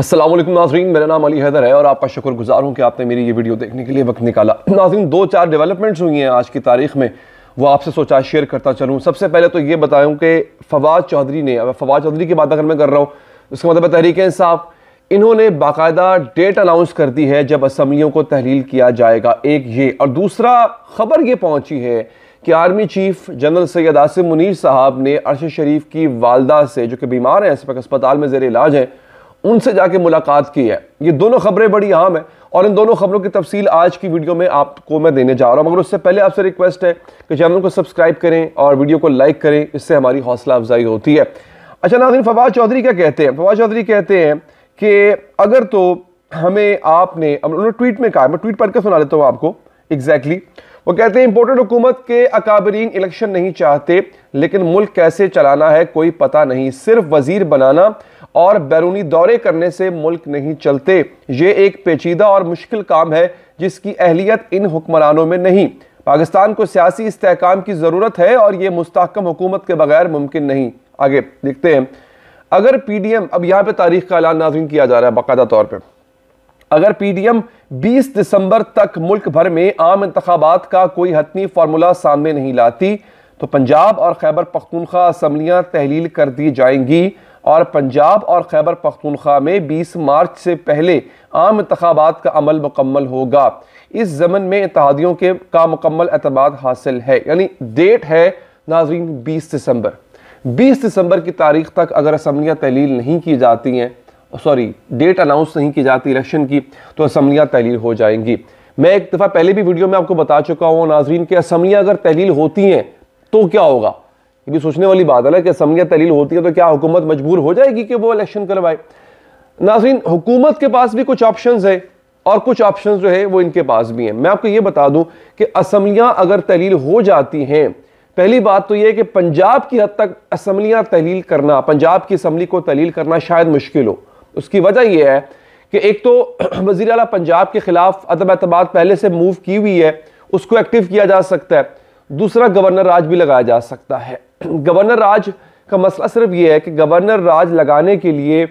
अस्सलाम वालेकुम नाज़रीन, मेरा नाम अली हैदर है और आपका शुक्रगुजार हूँ कि आपने मेरी ये वीडियो देखने के लिए वक्त निकाला। नाज़रीन, दो चार डेवलपमेंट्स हुई हैं आज की तारीख में, वो आपसे सोचा शेयर करता चलूँ। सबसे पहले तो ये बताऊँ कि फवाद चौधरी ने, अब फवाद चौधरी की बात अगर मैं कर रहा हूँ, उसका मतलब तहरीक इंसाफ, इन्होंने बाकायदा डेट अनाउंस कर दी है जब असम्बलियों को तहलील किया जाएगा। एक ये, और दूसरा खबर ये पहुँची है कि army chief general Syed Asim Munir साहब ने अरशद शरीफ की वालदा से, जो कि बीमार हैं, इस वक्त अस्पताल में ज़ेर इलाज हैं, उनसे जाके मुलाकात की है। ये दोनों खबरें बड़ी अहम है और इन दोनों खबरों की तफसील आज की वीडियो में आपको मैं देने जा रहा हूं। मगर उससे पहले आपसे रिक्वेस्ट है कि चैनल को सब्सक्राइब करें और वीडियो को लाइक करें, इससे हमारी हौसला अफजाई होती है। अच्छा नाज़रीन, फवाद चौधरी क्या कहते हैं? फवाद चौधरी कहते हैं कि अगर तो हमें आपने, उन्होंने ट्वीट में कहा, मैं ट्वीट पढ़ के सुना देता हूँ आपको एग्जैक्टली। वो कहते हैं इंपोर्टेड हुकूमत के अकाबरीन इलेक्शन नहीं चाहते, लेकिन मुल्क कैसे चलाना है कोई पता नहीं। सिर्फ वजीर बनाना और बैरूनी दौरे करने से मुल्क नहीं चलते। ये एक पेचीदा और मुश्किल काम है जिसकी अहलियत इन हुक्मरानों में नहीं। पाकिस्तान को सियासी इस्तेहकाम की ज़रूरत है और ये मुस्तहकम हुकूमत के बगैर मुमकिन नहीं। आगे देखते हैं। अगर पीडीएम, अब यहाँ पे तारीख का ऐलान नाज़रीन किया जा रहा है बाकायदा तौर पर, अगर पीडीएम 20 दिसंबर तक मुल्क भर में आम इंतखाबात का कोई हतमी फार्मूला सामने नहीं लाती तो पंजाब और खैबर पख्तूनख्वा असम्बलियाँ तहलील कर दी जाएंगी और पंजाब और खैबर पख्तूनख्वा में 20 मार्च से पहले आम इंतखाबात का अमल मुकम्मल होगा। इस ज़मन में इत्तेहादियों का मुकम्मल एतमाद हासिल है। यानी डेट है नाज़रीन 20 दिसंबर। 20 दिसंबर की तारीख तक अगर असम्बलियाँ तहलील नहीं की जाती हैं, सॉरी डेट अनाउंस नहीं की जाती इलेक्शन की, तो असम्बलियाँ तहलील हो जाएंगी। मैं एक दफ़ा पहले भी वीडियो में आपको बता चुका हूँ नाज़रीन कि असम्बलियाँ अगर तहलील होती हैं तो क्या होगा। ये भी सोचने वाली बात है ना कि असम्बलियाँ तहलील होती है तो क्या हुकूमत मजबूर हो जाएगी कि वो इलेक्शन करवाए। नाज़रीन, हुकूमत के पास भी कुछ ऑप्शंस है और कुछ ऑप्शंस जो है वो इनके पास भी हैं। मैं आपको ये बता दूं कि असम्बलियाँ अगर तहलील हो जाती हैं, पहली बात तो ये है कि पंजाब की हद तक असम्बलियाँ तहलील करना, पंजाब की असम्बली को तहलील करना शायद मुश्किल हो। उसकी वजह यह है कि एक तो वज़ीर आला पंजाब के खिलाफ अदम एतमाद पहले से मूव की हुई है, उसको एक्टिव किया जा सकता है। दूसरा, गवर्नर राज भी लगाया जा सकता है। गवर्नर राज का मसला सिर्फ ये है कि गवर्नर राज लगाने के लिए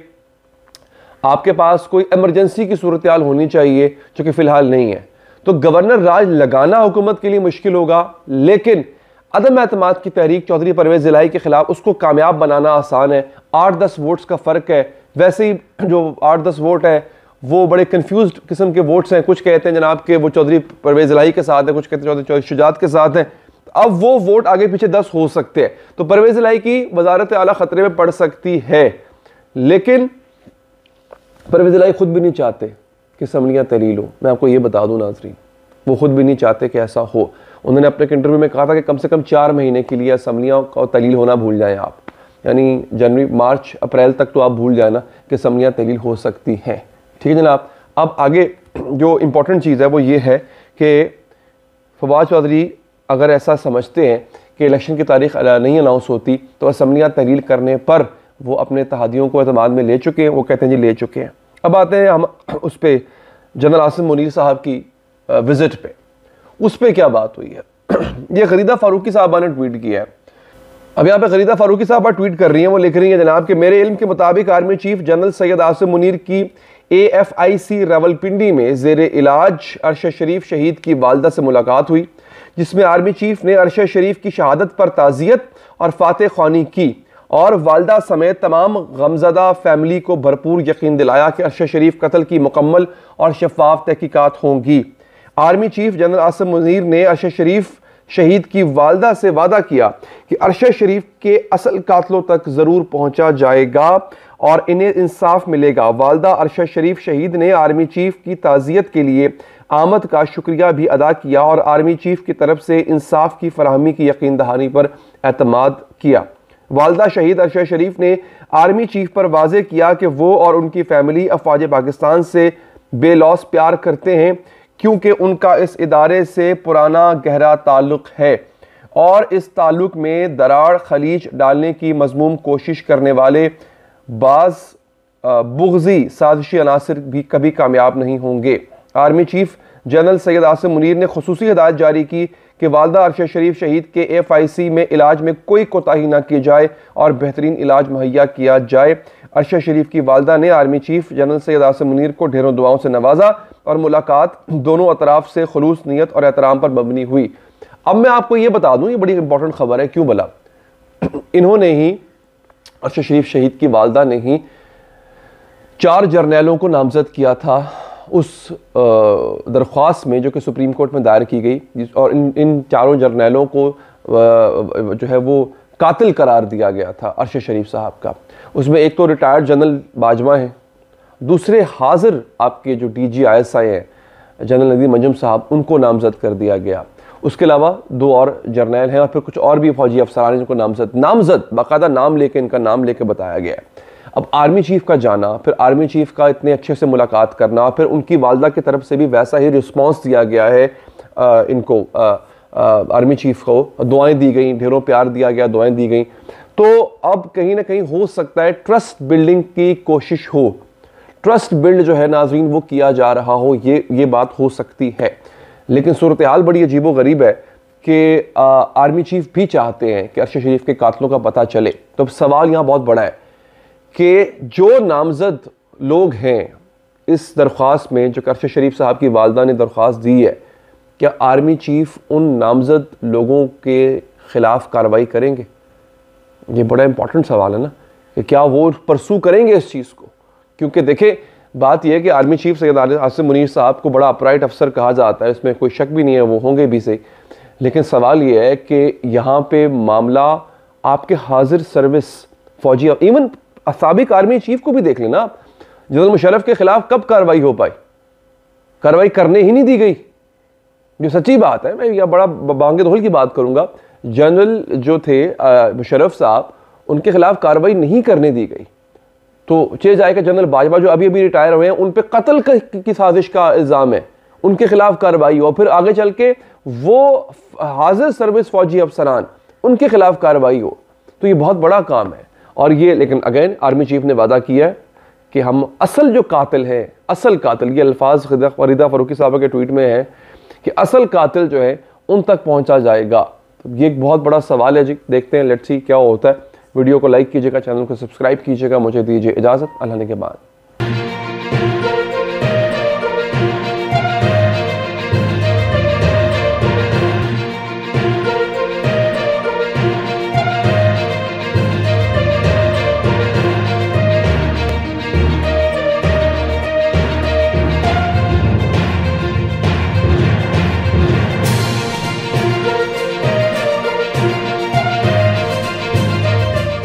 आपके पास कोई इमरजेंसी की सूरत हाल होनी चाहिए, जो कि फिलहाल नहीं है। तो गवर्नर राज लगाना हुकूमत के लिए मुश्किल होगा, लेकिन अदम एतमाद की तहरीक चौधरी परवेज इलाही के खिलाफ उसको कामयाब बनाना आसान है। 8-10 वोट्स का फ़र्क है। वैसे ही जो 8-10 वोट है वो बड़े कंफ्यूज्ड किस्म के वोट्स हैं। कुछ कहते हैं जनाब के वो चौधरी परवेज इलाही के साथ है, कुछ कहते हैं चौधरी शुजात के साथ हैं। अब वो वोट आगे पीछे 10 हो सकते हैं, तो परवेज इलाही की वजारत आला खतरे में पड़ सकती है। लेकिन परवेज इलाही खुद भी नहीं चाहते कि असम्बलियाँ तहलील हो। मैं आपको ये बता दूं नाज़रीन, वो खुद भी नहीं चाहते कि ऐसा हो। उन्होंने अपने एक इंटरव्यू में कहा था कि कम से कम 4 महीने के लिए असम्बलियाँ का तहलील होना भूल जाएं आप, यानी जनवरी, मार्च, अप्रैल तक तो आप भूल जाए ना कि असम्बलियाँ तहलील हो सकती हैं। ठीक है जनाब। अब आगे जो इम्पोर्टेंट चीज़ है वो ये है कि फवाद चौधरी अगर ऐसा समझते हैं कि इलेक्शन की तारीख नहीं अनाउंस होती तो असम्बलियाँ तहलील करने पर वो अपने इत्तेहादियों को एतमाद में ले चुके हैं। वो कहते हैं जी ले चुके हैं। अब आते हैं हम उस पर जनरल आसिम मुनीर साहब की विज़िट पे। उस पर क्या बात हुई है ये गरीदा फारूकी साहबा ने ट्वीट किया है। अब यहाँ पे गरीदा फारूकी साहबा ट्वीट कर रही हैं, वो लिख रही हैं जनाब कि मेरे इल्म के मुताबिक army chief general Syed Asim Munir की AFIC रावलपिंडी में ज़ेर इलाज अरशद शरीफ शहीद की वालदा से मुलाकात हुई, जिसमें आर्मी चीफ ने अरशद शरीफ की शहादत पर ताज़ियत और फातह ख्वानी की और वालदा समेत तमाम गमज़दा फैमिली को भरपूर यकीन दिलाया कि अरशद शरीफ कत्ल की मुकम्मल और शफाफ तहकीकात होंगी। Army chief general Asim Munir ने अरशद शरीफ शहीद की वालदा से वादा किया कि अरशद शरीफ के असल कातलों तक ज़रूर पहुँचा जाएगा और इन्हें इंसाफ मिलेगा। वालदा अरशद शरीफ शहीद ने आर्मी चीफ की ताज़ियत के लिए आमद का शुक्रिया भी अदा किया और आर्मी चीफ की तरफ से इंसाफ की फराहमी की यकीन दहानी पर एतमाद किया। वालदा शहीद अरशद शरीफ ने आर्मी चीफ पर वाज़े किया कि वो और उनकी फैमिली अफवाज पाकिस्तान से बेलौस प्यार करते हैं, क्योंकि उनका इस इदारे से पुराना गहरा ताल्लुक़ है और इस ताल्लुक़ में दरार खलीज डालने की मज़मूम कोशिश करने वाले बाज़ बुग़्ज़ी साजिशी अनासिर भी कभी कामयाब नहीं होंगे। Army chief general Syed Asim Munir ने खुसूसी हिदायत जारी की कि वालदा अरशद शरीफ शहीद के AFIC में इलाज में कोई कोताही ना की जाए और बेहतरीन इलाज मुहैया किया जाए। अरशद शरीफ की वालदा ने army chief general Syed Asim Munir को ढेरों दुआओं से नवाजा और मुलाकात दोनों अतराफ से खुलूस नीयत और एहतराम पर मबनी हुई। अब मैं आपको ये बता दूं, ये बड़ी इंपॉर्टेंट खबर है। क्यों भला? इन्होंने ही, अरशद शरीफ शहीद की वालदा ने ही 4 जर्नैलों को नामजद किया था उस दरख्वास्त में जो कि सुप्रीम कोर्ट में दायर की गई, और इन चारों जर्नैलों को जो है वो कातिल करार दिया गया था अरशद शरीफ साहब का। उसमें एक तो रिटायर्ड जनरल बाजवा हैं, दूसरे हाजिर आपके जो DGISI हैं जनरल नदीम अंजुम साहब, उनको नामजद कर दिया गया। उसके अलावा 2 और जर्नैल हैं और फिर कुछ और भी फौजी अफसरान हैं जिनको नामजद बाकायदा नाम लेके, इनका नाम लेके बताया गया है। अब आर्मी चीफ का जाना, फिर आर्मी चीफ का इतने अच्छे से मुलाकात करना, फिर उनकी वालदा की तरफ से भी वैसा ही रिस्पांस दिया गया है इनको, आर्मी चीफ को दुआएं दी गई, ढेरों प्यार दिया गया, दुआएं दी गई। तो अब कहीं ना कहीं हो सकता है ट्रस्ट बिल्डिंग की कोशिश हो, ट्रस्ट बिल्ड जो है नाजरीन वो किया जा रहा हो, ये बात हो सकती है। लेकिन सूरत हाल बड़ी अजीबो गरीब है कि आर्मी चीफ भी चाहते हैं कि अरशद शरीफ के कातलों का पता चले। तो सवाल यहाँ बहुत बड़ा है कि जो नामजद लोग हैं इस दरख्वास्त में, जो अरशद शरीफ साहब की वालदा ने दरख्वास्त दी है, क्या आर्मी चीफ उन नामजद लोगों के खिलाफ कार्रवाई करेंगे? ये बड़ा इंपॉर्टेंट सवाल है ना, कि क्या वो परसू करेंगे इस चीज़ को? क्योंकि देखें, बात यह है कि आर्मी चीफ सैयद आसिम मुनीर साहब को बड़ा अपराइट अफसर कहा जाता है, इसमें कोई शक भी नहीं है, वो होंगे भी सही। लेकिन सवाल ये है कि यहाँ पे मामला आपके हाजिर सर्विस फौजी, इवन साबिक आर्मी चीफ को भी देख लेना आप, जनरल मुशर्रफ के खिलाफ कब कार्रवाई हो पाई? कार्रवाई करने ही नहीं दी गई, जो सच्ची बात है। मैं यह बड़ा बांगे धोल की बात करूंगा, जनरल जो थे मुशर्रफ साहब, उनके खिलाफ कार्रवाई नहीं करने दी गई। तो चे जाए कि जनरल बाजवा जो अभी अभी रिटायर हुए हैं, उन पे कत्ल की साजिश का इल्ज़ाम है, उनके खिलाफ कार्रवाई हो, फिर आगे चल के वो हाजिर सर्विस फौजी अफसरान, उनके खिलाफ कार्रवाई हो, तो ये बहुत बड़ा काम है। और ये, लेकिन अगेन आर्मी चीफ ने वादा किया है कि हम असल जो कातिल हैं, असल कातिल, ये अल्फाज फरीदा फ़ारूकी साहब के ट्वीट में है कि असल कातिल जो है उन तक पहुंचा जाएगा। तो ये एक बहुत बड़ा सवाल है जी, देखते हैं, लेट्स सी क्या होता है। वीडियो को लाइक कीजिएगा, चैनल को सब्सक्राइब कीजिएगा। मुझे दीजिए इजाज़त, अल्लाह ने के बाद।